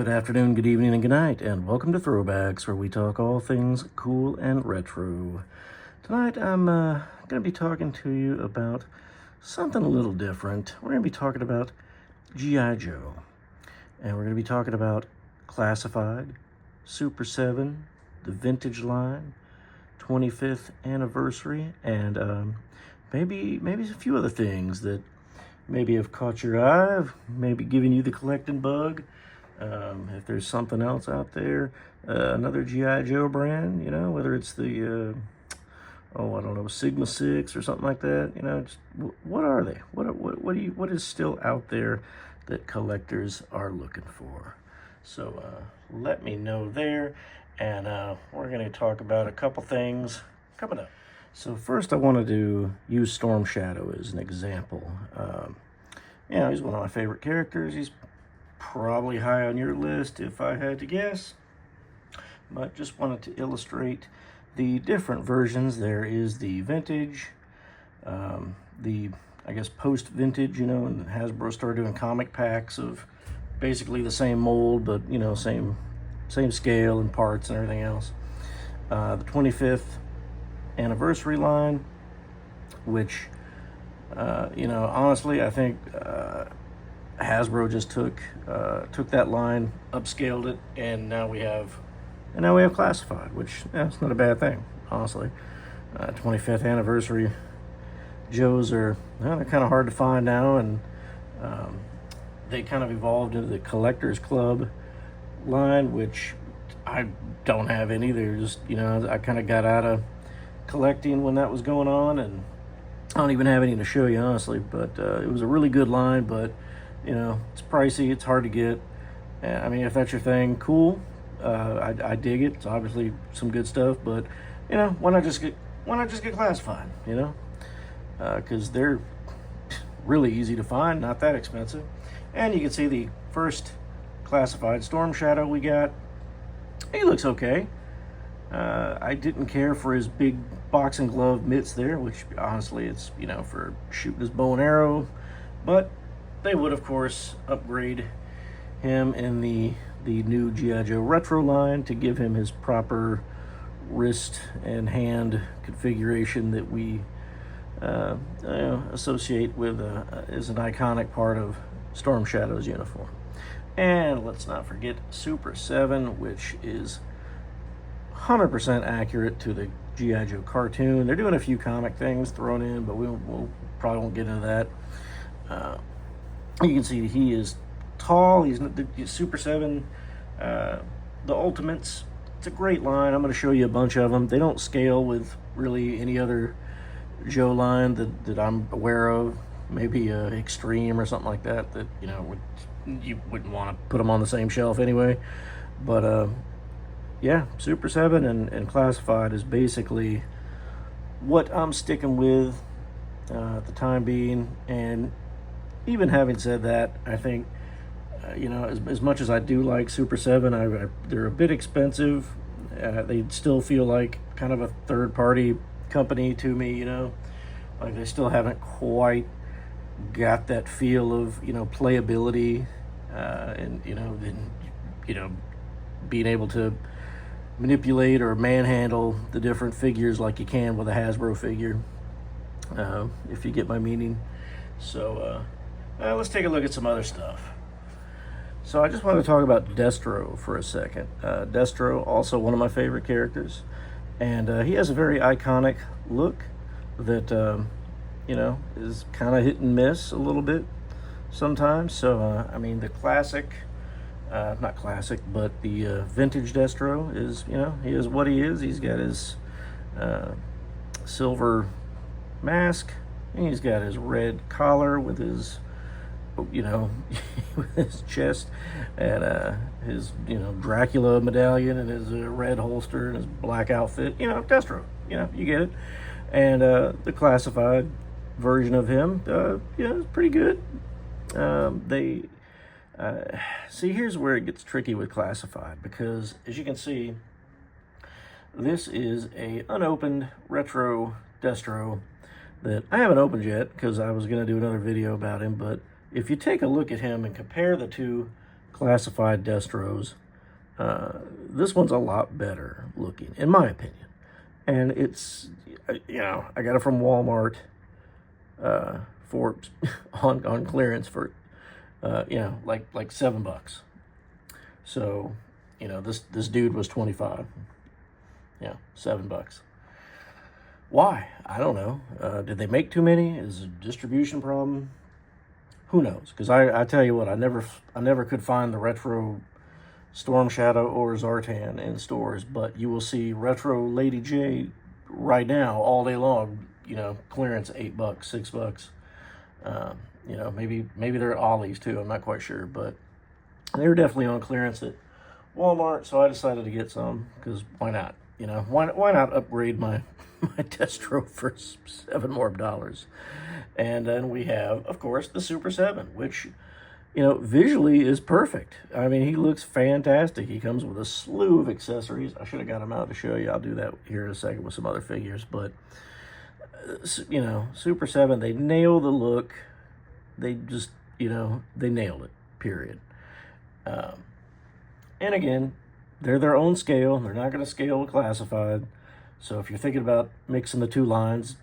Good afternoon, good evening, and good night, and welcome to Throwbacks, where we talk all things cool and retro. Tonight, I'm going to be talking to you about something a little different. We're going to be talking about G.I. Joe, and we're going to be talking about Classified, Super 7, the Vintage line, 25th anniversary, and maybe a few other things that maybe have caught your eye, maybe giving you the collecting bug. If there's something else out there, another G.I. Joe brand, you know, whether it's the, I don't know, Sigma 6 or something like that, you know, just, what are they? What is still out there that collectors are looking for? So, let me know there, and we're going to talk about a couple things coming up. So first I wanted to use Storm Shadow as an example. You know, he's one of my favorite characters. He's probably high on your list if I had to guess, but just wanted to illustrate the different versions. There is the vintage, the, I guess, post-vintage, you know, and Hasbro started doing comic packs of basically the same mold, but, you know, same scale and parts and everything else. The 25th anniversary line, which, you know, honestly, I think Hasbro just took that line, upscaled it, and now we have Classified, which it's not a bad thing, honestly. 25th anniversary Joes are, well, they're kind of hard to find now, and they kind of evolved into the Collectors Club line, which I don't have any. They're just, you know, I kind of got out of collecting when that was going on, and I don't even have any to show you, honestly, but it was a really good line, but you know, it's pricey, it's hard to get. I mean, if that's your thing, cool. I dig it. It's obviously some good stuff, but you know, why not just get Classified, you know? Because they're really easy to find, not that expensive. And you can see the first Classified Storm Shadow we got. He looks okay. I didn't care for his big boxing glove mitts there, which honestly, it's, you know, for shooting his bow and arrow, but they would, of course, upgrade him in the new G.I. Joe Retro line to give him his proper wrist and hand configuration that we associate with as an iconic part of Storm Shadow's uniform. And let's not forget Super 7, which is 100% accurate to the G.I. Joe cartoon. They're doing a few comic things thrown in, but we'll probably won't get into that. You can see he is tall. He's Super 7, the Ultimates. It's a great line. I'm going to show you a bunch of them. They don't scale with really any other Joe line that I'm aware of. Maybe Extreme or something like that, you know, you wouldn't want to put them on the same shelf anyway. But yeah, Super 7 and Classified is basically what I'm sticking with at the time being. And even having said that, I think, you know, as much as I do like Super 7, they're a bit expensive. They still feel like kind of a third-party company to me, you know. Like they still haven't quite got that feel of, you know, playability and, you know, being able to manipulate or manhandle the different figures like you can with a Hasbro figure, if you get my meaning. So, let's take a look at some other stuff. So I just want to talk about Destro for a second. Destro, also one of my favorite characters, and he has a very iconic look that, you know, is kind of hit and miss a little bit sometimes. So, I mean, the classic, not classic, but the vintage Destro is, you know, he is what he is. He's got his silver mask, and he's got his red collar with his, you know, with his chest, and his, you know, Dracula medallion, and his red holster, and his black outfit. You know, Destro, you know, you get it. And the Classified version of him, yeah, it's pretty good. See, here's where it gets tricky with Classified, because as you can see, this is a unopened retro Destro that I haven't opened yet because I was going to do another video about him. But if you take a look at him and compare the two classified Destros. This one's a lot better looking, in my opinion. And it's, you know, I got it from Walmart for on clearance for, you know, like $7. So, you know, this dude was 25. Yeah, $7. Why? I don't know. Did they make too many? Is it a distribution problem? Who knows? Because I tell you what, I never could find the retro Storm Shadow or Zartan in stores, but you will see retro Lady J right now all day long. You know, clearance $8, $6. You know, maybe they're at Ollie's too. I'm not quite sure, but they were definitely on clearance at Walmart. So I decided to get some because why not? You know, why not upgrade my Destro for $7 more? And then we have, of course, the Super 7, which, you know, visually is perfect. I mean, he looks fantastic. He comes with a slew of accessories. I should have got him out to show you. I'll do that here in a second with some other figures. But, you know, Super 7, they nail the look. They just, you know, they nailed it, period. And again, they're their own scale. They're not going to scale with classified. So if you're thinking about mixing the two lines,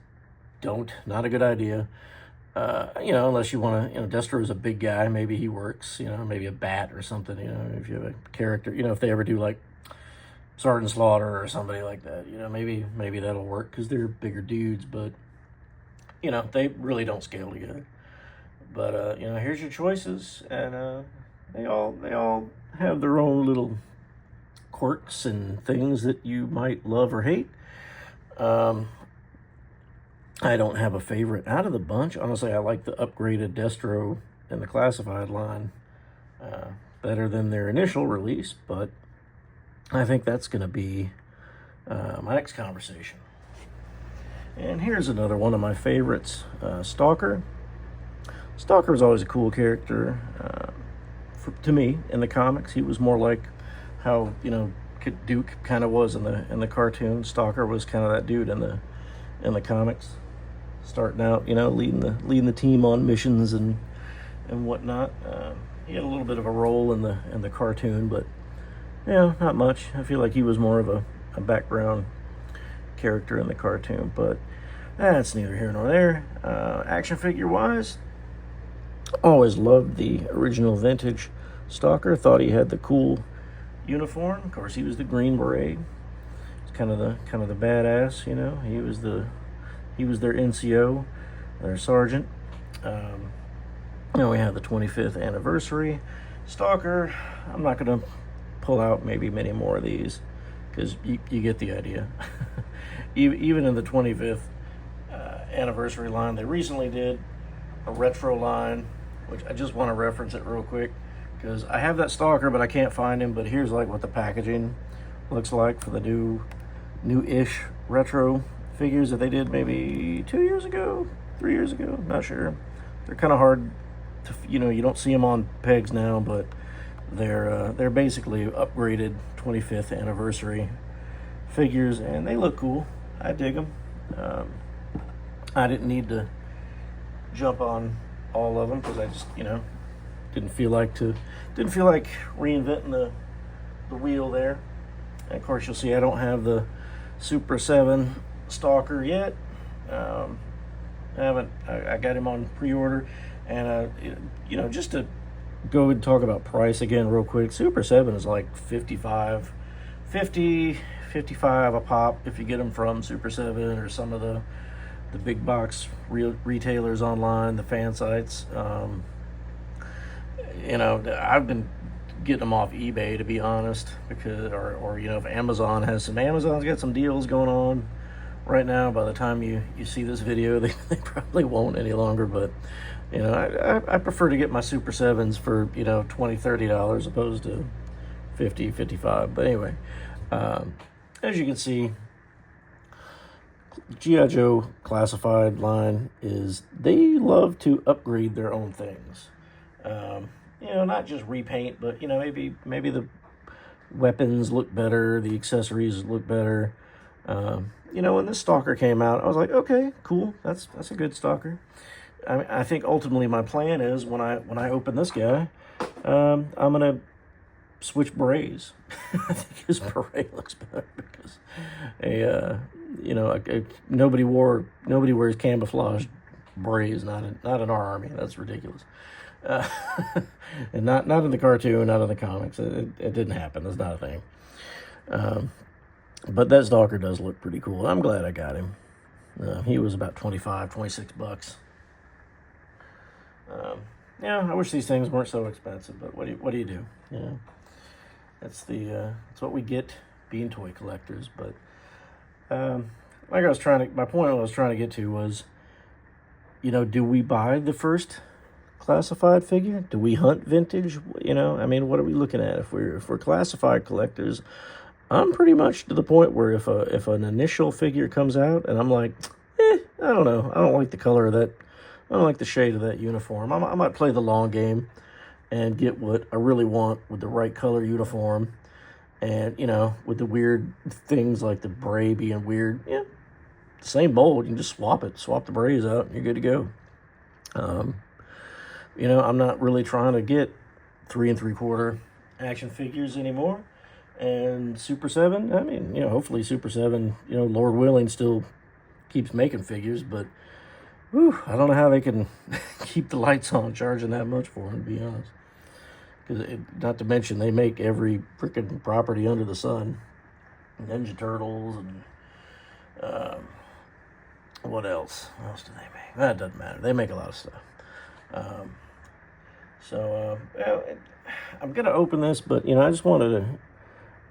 not a good idea. You know, unless you want to, you know, Destro is a big guy. Maybe he works, you know, maybe a bat or something, you know, if you have a character, you know, if they ever do like Sergeant Slaughter or somebody like that, you know, maybe that'll work because they're bigger dudes, but, you know, they really don't scale together. But, you know, here's your choices, and they all have their own little quirks and things that you might love or hate. I don't have a favorite out of the bunch. Honestly, I like the upgraded Destro in the classified line better than their initial release, but I think that's going to be my next conversation. And here's another one of my favorites, Stalker. Stalker was always a cool character to me in the comics. He was more like how, you know, Duke kind of was in the cartoon. Stalker was kind of that dude in the comics, starting out, you know, leading the team on missions and whatnot. He had a little bit of a role in the cartoon, but yeah, not much. I feel like he was more of a background character in the cartoon, but that's neither here nor there. Action figure wise, always loved the original vintage Stalker. Thought he had the cool uniform. Of course, he was the Green Beret. It's kind of the badass, you know. He was their NCO, their sergeant. Now we have the 25th anniversary Stalker. I'm not going to pull out maybe many more of these because you get the idea. Even in the 25th anniversary line, they recently did a retro line, which I just want to reference it real quick because I have that Stalker, but I can't find him. But here's like what the packaging looks like for the new-ish retro figures that they did maybe 2 years ago, 3 years ago, not sure. They're kind of hard to, you know, you don't see them on pegs now, but they're basically upgraded 25th anniversary figures, and they look cool. I dig them. I didn't need to jump on all of them because I just, you know, didn't feel like reinventing the wheel there. And of course, you'll see I don't have the Super 7 Stalker yet. I got him on pre-order, and you know, just to go and talk about price again real quick, Super 7 is like $55 a pop if you get them from Super 7 or some of the big box retailers online, the fan sites. You know, I've been getting them off eBay, to be honest, because or you know, if Amazon's got some deals going on right now. By the time you see this video, they probably won't any longer, but you know, I prefer to get my Super 7s for, you know, $20-$30 opposed to $50-$55. But anyway, as you can see, G.I. Joe classified line they love to upgrade their own things. You know, not just repaint, but, you know, maybe the weapons look better, the accessories look better. You know, when this Stalker came out, I was like, okay, cool, that's a good Stalker. I think ultimately my plan is when I open this guy, I'm gonna switch berets. I think his beret looks better because nobody wears camouflage berets, not in our army. That's ridiculous. And not in the cartoon, not in the comics. It didn't happen. That's not a thing. But that Stalker does look pretty cool. I'm glad I got him. He was about 26 bucks. Yeah, I wish these things weren't so expensive, but what do you do? You know, that's what we get being toy collectors. But like my point I was trying to get to was, do we buy the first classified figure? Do we hunt vintage? I mean, what are we looking at? If we're classified collectors, I'm pretty much to the point where if an initial figure comes out and I'm like, I don't know, I don't like the color of that, I don't like the shade of that uniform, I might play the long game and get what I really want with the right color uniform, and with the weird things like the beret being weird, same mold, you can just swap the berets out and you're good to go. I'm not really trying to get 3 3/4 action figures anymore. And Super 7, I mean, hopefully Super 7, Lord willing, still keeps making figures, but I don't know how they can keep the lights on charging that much for them, to be honest. Because not to mention, they make every freaking property under the sun. Ninja Turtles and what else? What else do they make? That doesn't matter. They make a lot of stuff. I'm going to open this, but, I just wanted to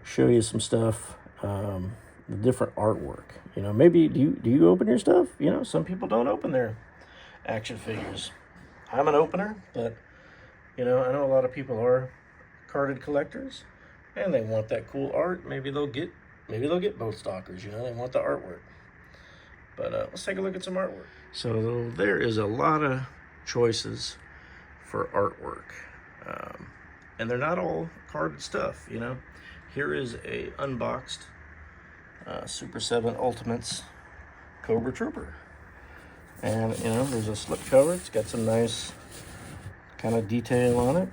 show you some stuff, the different artwork. Maybe do you open your stuff? Some people don't open their action figures. I'm an opener, but I know a lot of people are carded collectors and they want that cool art. Maybe they'll get both Stalkers. They want the artwork. But let's take a look at some artwork. So there is a lot of choices for artwork, and they're not all carded stuff. Here is a unboxed Super 7 Ultimates Cobra Trooper. And, there's a slip cover. It's got some nice kind of detail on it.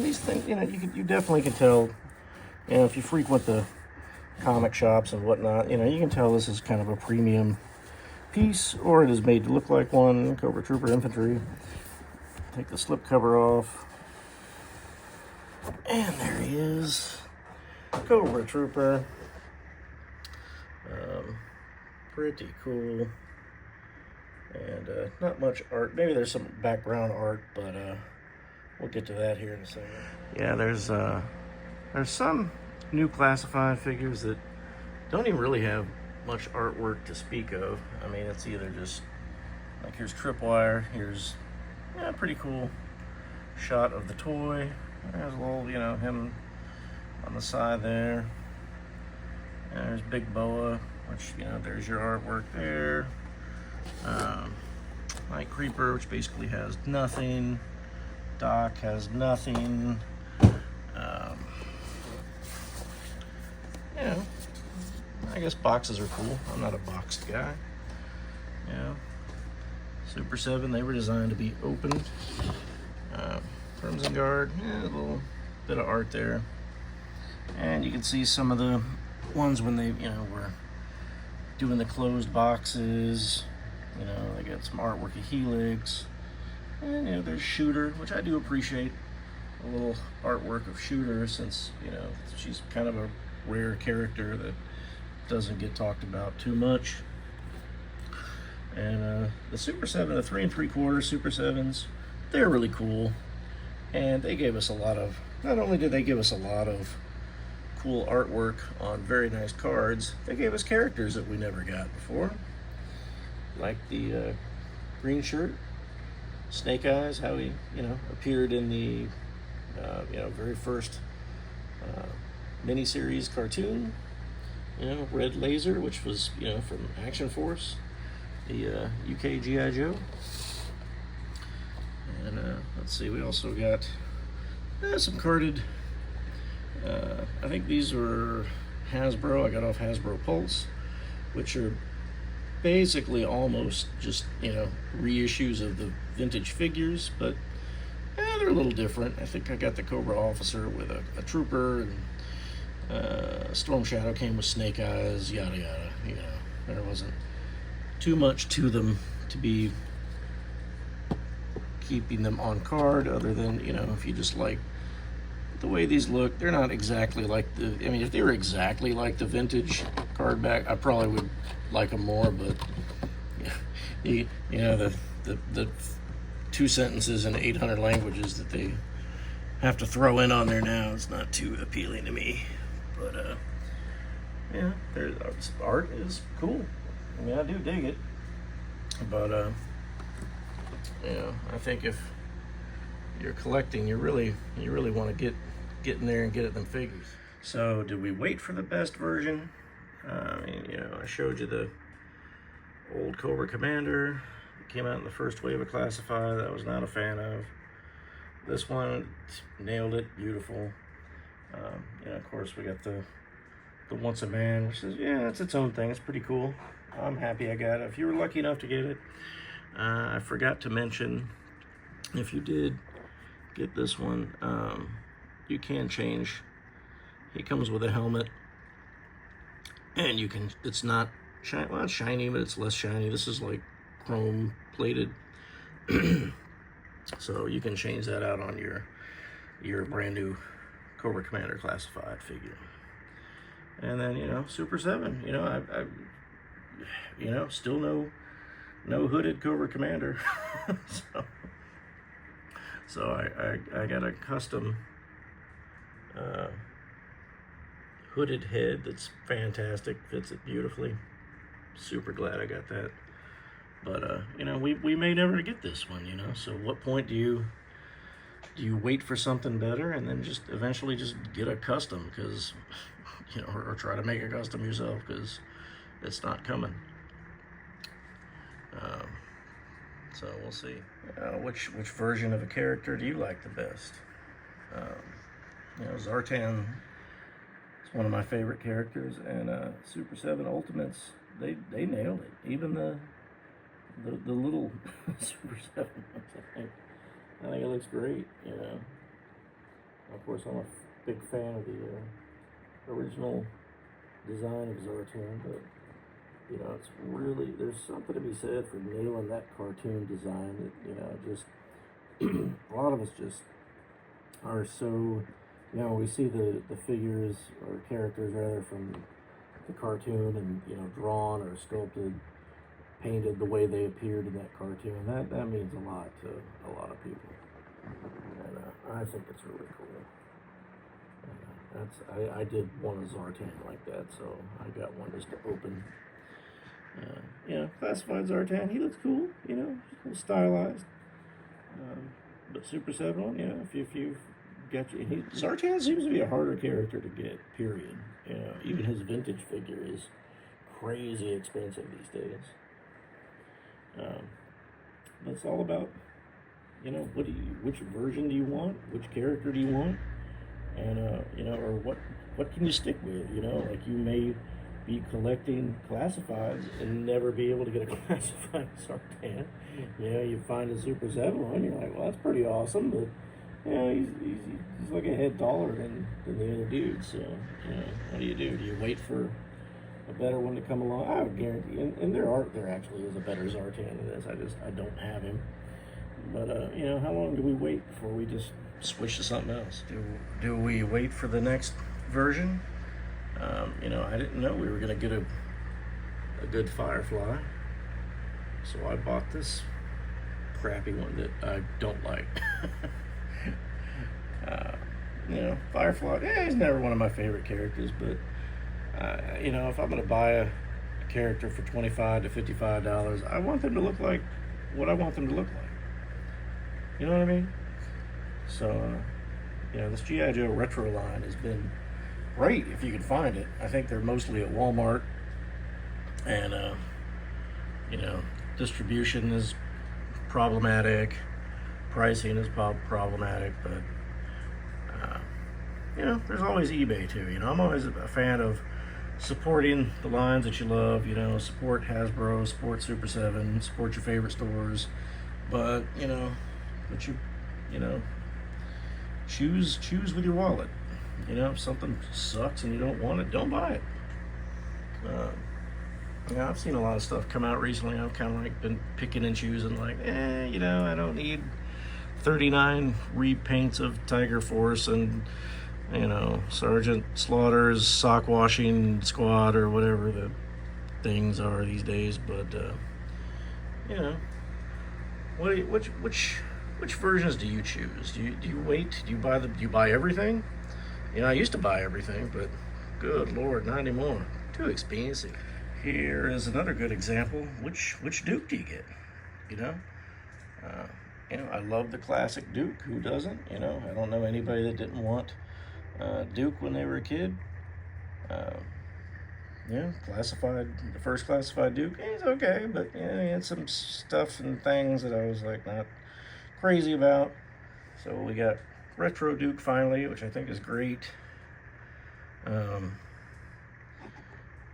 These things, you definitely can tell, if you frequent the comic shops and whatnot, you can tell this is kind of a premium piece, or it is made to look like one. Cobra Trooper Infantry. Take the slip cover off. And there he is, Cobra Trooper. Pretty cool. And not much art. Maybe there's some background art, but we'll get to that here in a second. Yeah, there's some new classified figures that don't even really have much artwork to speak of. I mean, it's either just like, here's Tripwire. Here's a pretty cool shot of the toy. There's a little, him on the side there. And there's Big Boa, which, there's your artwork there. Night Creeper, which basically has nothing. Doc has nothing. I guess boxes are cool. I'm not a boxed guy. Super 7, they were designed to be opened. Crimson Guard, a little bit of art there. And you can see some of the ones when they, were doing the closed boxes. They got some artwork of Helix. And, there's Shooter, which I do appreciate. A little artwork of Shooter, since, she's kind of a rare character that doesn't get talked about too much. And the Super 7, the 3 3/4 Super 7s, they're really cool. And they gave us not only did they give us a lot of cool artwork on very nice cards, they gave us characters that we never got before. Like the green shirt, Snake Eyes, how he, appeared in the, very first miniseries cartoon. Red Laser, which was, from Action Force, the UK G.I. Joe. And let's see, we also got some carded, I think these were Hasbro. I got off Hasbro Pulse, which are basically almost just, reissues of the vintage figures, but they're a little different. I think I got the Cobra Officer with a Trooper, and Storm Shadow came with Snake Eyes, yada yada. There wasn't too much to them to be keeping them on card, other than, if you just like the way these look. They're not exactly like if they were exactly like the vintage card back, I probably would like them more, but the 2 sentences in 800 languages that they have to throw in on there now is not too appealing to me. But their art is cool. I do dig it, but I think if you're collecting, you really want to get in there and get at them figures. So did we wait for the best version? I showed you the old Cobra Commander. It came out in the first wave of Classify that I was not a fan of. This one nailed it, beautiful. Of course we got the Once a Man, which is, it's its own thing. It's pretty cool. I'm happy I got it. If you were lucky enough to get it, I forgot to mention, if you did get this one, you can change. He comes with a helmet, and it's not shiny. Well, it's shiny, but it's less shiny. This is like chrome plated. So you can change that out on your brand new Cobra Commander Classified figure. And then, Super 7, still no hooded Cobra Commander. so I got a custom hooded head that's fantastic, fits it beautifully. Super glad I got that. But we may never get this one, so what point do you wait for something better and then just eventually just get a custom, because or try to make a custom yourself, because it's not coming. So we'll see. Which version of a character do you like the best? Zartan is one of my favorite characters, and Super 7 Ultimates, they nailed it. Even the little Super 7 ones, I think it looks great. Of course, I'm a big fan of the original design of Zartan, but it's really, there's something to be said for nailing that cartoon design. Just a lot of us just are so, we see the figures or characters rather from the cartoon, and drawn or sculpted, painted the way they appeared in that cartoon. That means a lot to a lot of people, and I think it's really cool. I did one of Zartan like that, so I got one just to open. Classified Zartan, he looks cool, stylized. But Super 7 one, if you've got you, Zartan seems to be a harder character to get, period. Even his vintage figure is crazy expensive these days. But it's all about, which version do you want, which character do you want, and or what can you stick with? Like, you may be collecting classifieds and never be able to get a classified Zartan. You find a Super 7 one, you're like, well, that's pretty awesome, but he's like a head taller than the other dudes. So what do? Do you wait for a better one to come along? I would guarantee, and there actually is a better Zartan than this. I don't have him. But how long do we wait before we just switch to something else? Do we wait for the next version? I didn't know we were gonna get a good Firefly, so I bought this crappy one that I don't like. Firefly, he's never one of my favorite characters, but if I'm gonna buy a character for $25 to $55, I want them to look like what I want them to look like. You know what I mean? So, this G.I. Joe retro line has been great if you can find it. I think they're mostly at Walmart, and distribution is problematic, pricing is problematic, but, there's always eBay too. I'm always a fan of supporting the lines that you love. You know, support Hasbro, support Super 7, support your favorite stores. But you know, you know, choose with your wallet. You know, if something sucks and you don't want it, don't buy it. Yeah, I've seen a lot of stuff come out recently. I've kind of like been picking and choosing, like, you know, I don't need 39 repaints of Tiger Force and, you know, Sergeant Slaughter's sock washing squad or whatever the things are these days. But you know, which versions do you choose? Do you wait? Do you buy everything? You know, I used to buy everything, but good Lord, not anymore. Too expensive. Here is another good example. Which Duke do you get? You know, you know, I love the classic Duke. Who doesn't? You know, I don't know anybody that didn't want Duke when they were a kid. Yeah, the first classified Duke. He's okay, but yeah, he had some stuff and things that I was like not crazy about. So we got Retro Duke finally, which I think is great.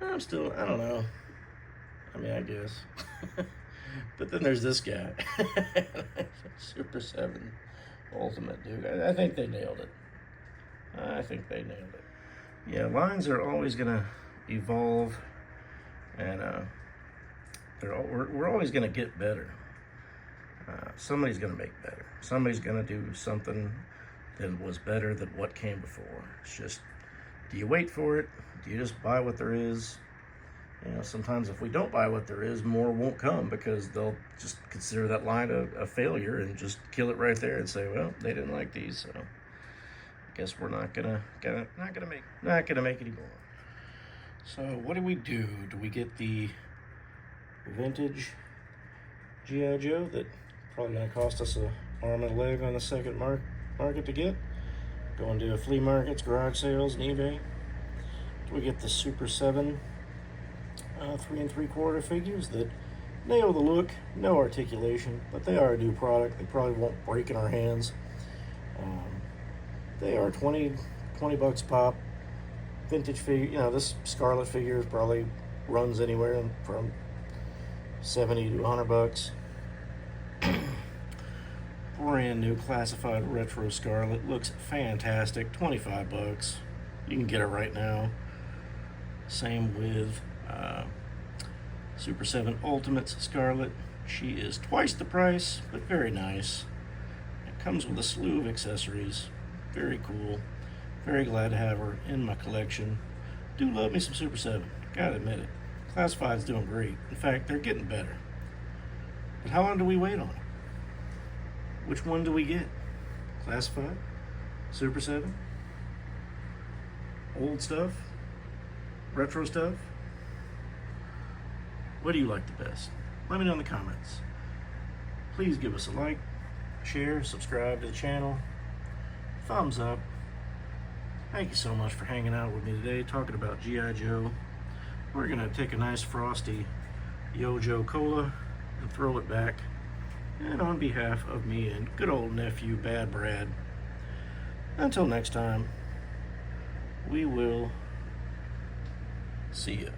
I don't know. I mean, I guess. But then there's this guy. Super 7 Ultimate Duke. I think they nailed it. Yeah, lines are always going to evolve. And we're always going to get better. Somebody's going to make better. Somebody's going to do something that was better than what came before. It's just, do you wait for it? Do you just buy what there is? You know, sometimes if we don't buy what there is, more won't come because they'll just consider that line a failure and just kill it right there and say, well, they didn't like these, so I guess we're not gonna make any more. So what do? Do we get the vintage G.I. Joe that probably gonna cost us an arm and a leg on the second market to get? Going to flea markets, garage sales, and eBay. Do we get the Super 7 3 3/4 figures that nail the look, no articulation, but they are a new product. They probably won't break in our hands. They are 20 bucks pop. Vintage figure, you know, this Scarlet figure probably runs anywhere from 70 to 100 bucks. Brand new classified retro Scarlet, looks fantastic. 25 bucks. You can get it right now. Same with Super 7 Ultimates Scarlet. She is twice the price, but very nice. It comes with a slew of accessories. Very cool. Very glad to have her in my collection. Do love me some Super 7. Gotta admit it. Classified's doing great. In fact, they're getting better. But how long do we wait on it? Which one do we get? Classified? Super 7? Old stuff? Retro stuff? What do you like the best? Let me know in the comments. Please give us a like, share, subscribe to the channel, thumbs up. Thank you so much for hanging out with me today, talking about G.I. Joe. We're gonna take a nice frosty Yo-Jo Cola and throw it back. And on behalf of me and good old nephew Bad Brad, until next time, we will see ya.